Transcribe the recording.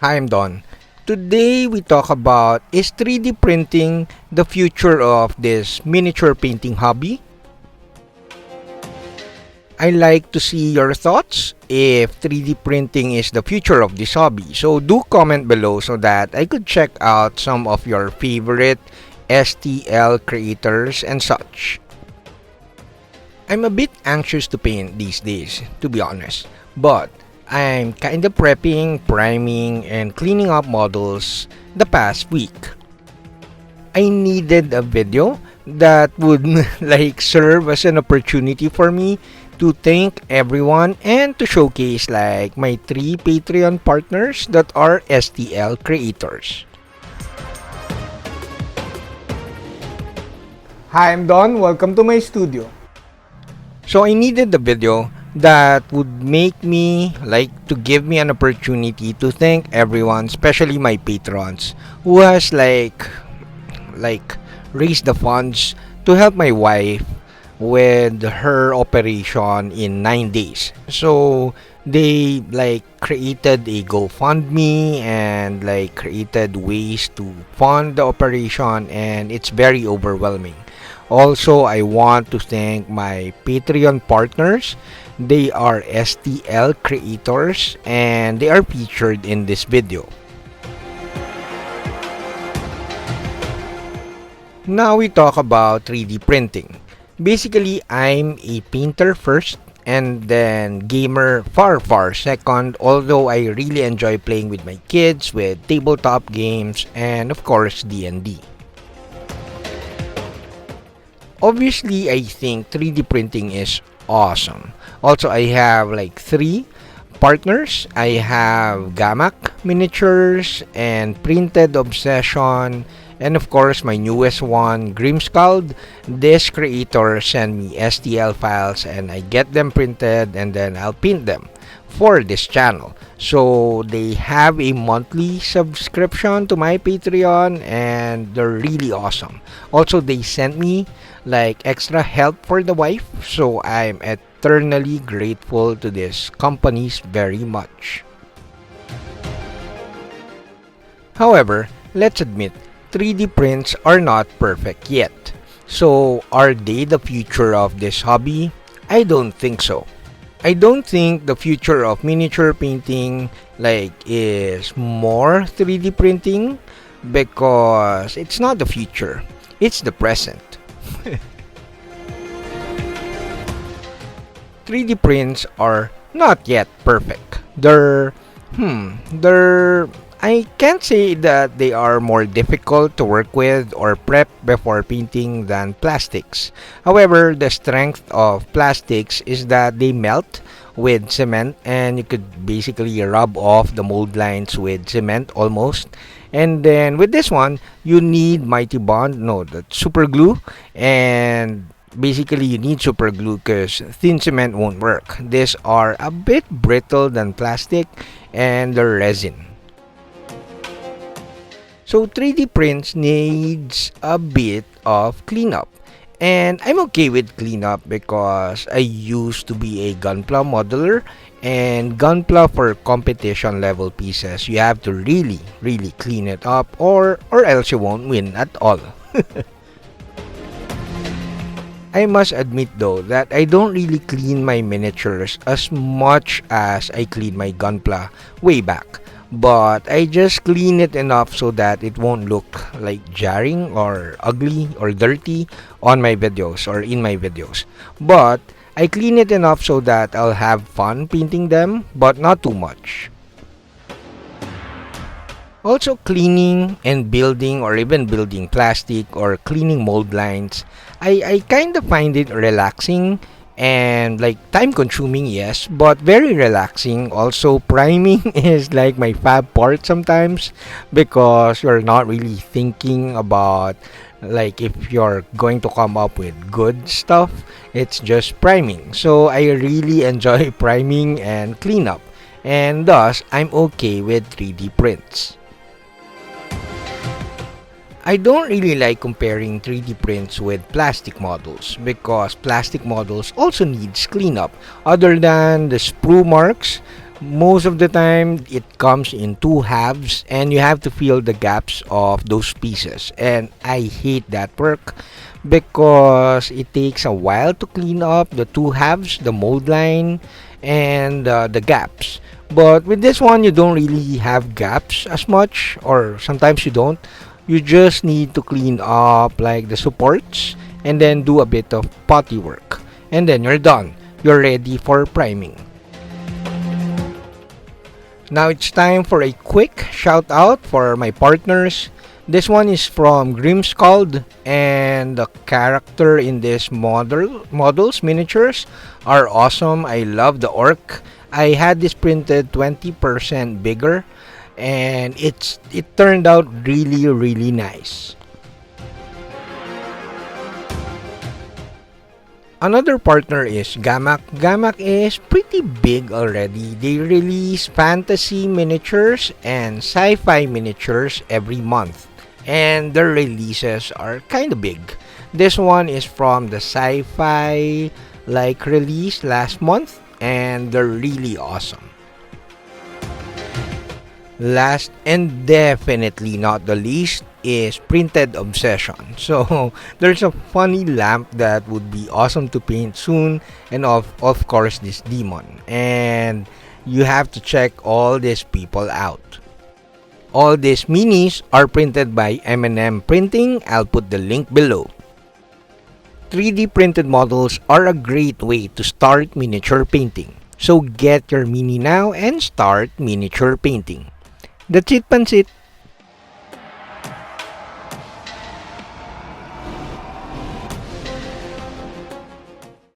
Hi, I'm Don. Today we talk about, is 3D printing the future of this miniature painting hobby? I like to see your thoughts if 3D printing is the future of this hobby. So do comment below so that I could check out some of your favorite STL creators and such. I'm a bit anxious to paint these days, to be honest. But I'm kinda prepping, priming, and cleaning up models the past week. I needed a video that would serve as an opportunity for me to thank everyone and to showcase my three Patreon partners that are STL creators. Hi, I'm Don. Welcome to my studio. So I needed the video that would make me to give me an opportunity to thank everyone, especially my patrons, who has like raised the funds to help my wife with her operation in 9 days. So they created a GoFundMe and created ways to fund the operation, and it's very overwhelming. Also, I want to thank my Patreon partners. They are STL creators and they are featured in this video. Now we talk about 3D printing. Basically, I'm a painter first and then gamer far second, although I really enjoy playing with my kids with tabletop games and of course D&D. Obviously, I think 3D printing is awesome. Also, I have three partners. I have Gamak Miniatures and Printed Obsession, and of course my newest one, Grimscald. This creator send me STL files and I get them printed and then I'll paint them for this channel. So they have a monthly subscription to my Patreon and they're really awesome. Also, they sent me extra help for the wife, so I'm eternally grateful to these companies very much. However, let's admit 3D prints are not perfect yet. So are they the future of this hobby? I don't think so. I don't think the future of miniature painting is more 3D printing, because it's not the future, it's the present. 3D prints are not yet perfect. They're I can't say that they are more difficult to work with or prep before painting than plastics. However, the strength of plastics is that they melt with cement and you could basically rub off the mold lines with cement almost. And then with this one, you need Mighty Bond, no, that's super glue, and basically you need super glue because thin cement won't work. These are a bit brittle than plastic and they're resin. So 3D prints needs a bit of cleanup. And I'm okay with cleanup because I used to be a Gunpla modeler, and Gunpla for competition level pieces, you have to really clean it up or else you won't win at all. I must admit though that I don't really clean my miniatures as much as I clean my Gunpla way back. But I just clean it enough so that it won't look jarring or ugly or dirty on my videos or in my videos. But I clean it enough so that I'll have fun painting them, but not too much. Also, cleaning and building or even building plastic or cleaning mold lines, I kind of find it relaxing and time consuming, yes, but very relaxing. Also, priming is my fab part sometimes because you're not really thinking about if you're going to come up with good stuff. It's just priming. So I really enjoy priming and cleanup, and thus I'm okay with 3D prints. I don't really like comparing 3D prints with plastic models because plastic models also needs cleanup. Other than the sprue marks, Most of the time, it comes in two halves, and you have to fill the gaps of those pieces. And I hate that work because it takes a while to clean up the two halves, the mold line, and the gaps. But with this one, you don't really have gaps as much, or sometimes you don't. You just need to clean up like the supports and then do a bit of putty work. And then you're done. You're ready for priming. Now it's time for a quick shout out for my partners. This one is from Grimscald, and the character in this models miniatures are awesome. I love the orc. I had this printed 20% bigger, and it turned out really nice. Another partner is Gamak. Gamak is pretty big already. They release fantasy miniatures and sci-fi miniatures every month, and their releases are kind of big. This one is from the sci-fi like release last month, and they're really awesome. Last and definitely not the least is Printed Obsession. So there's a funny lamp that would be awesome to paint soon, and of course this demon. And you have to check all these people out. All these minis are printed by M&M Printing. I'll put the link below. 3D printed models are a great way to start miniature painting. So get your mini now and start miniature painting. That's it, Pansit.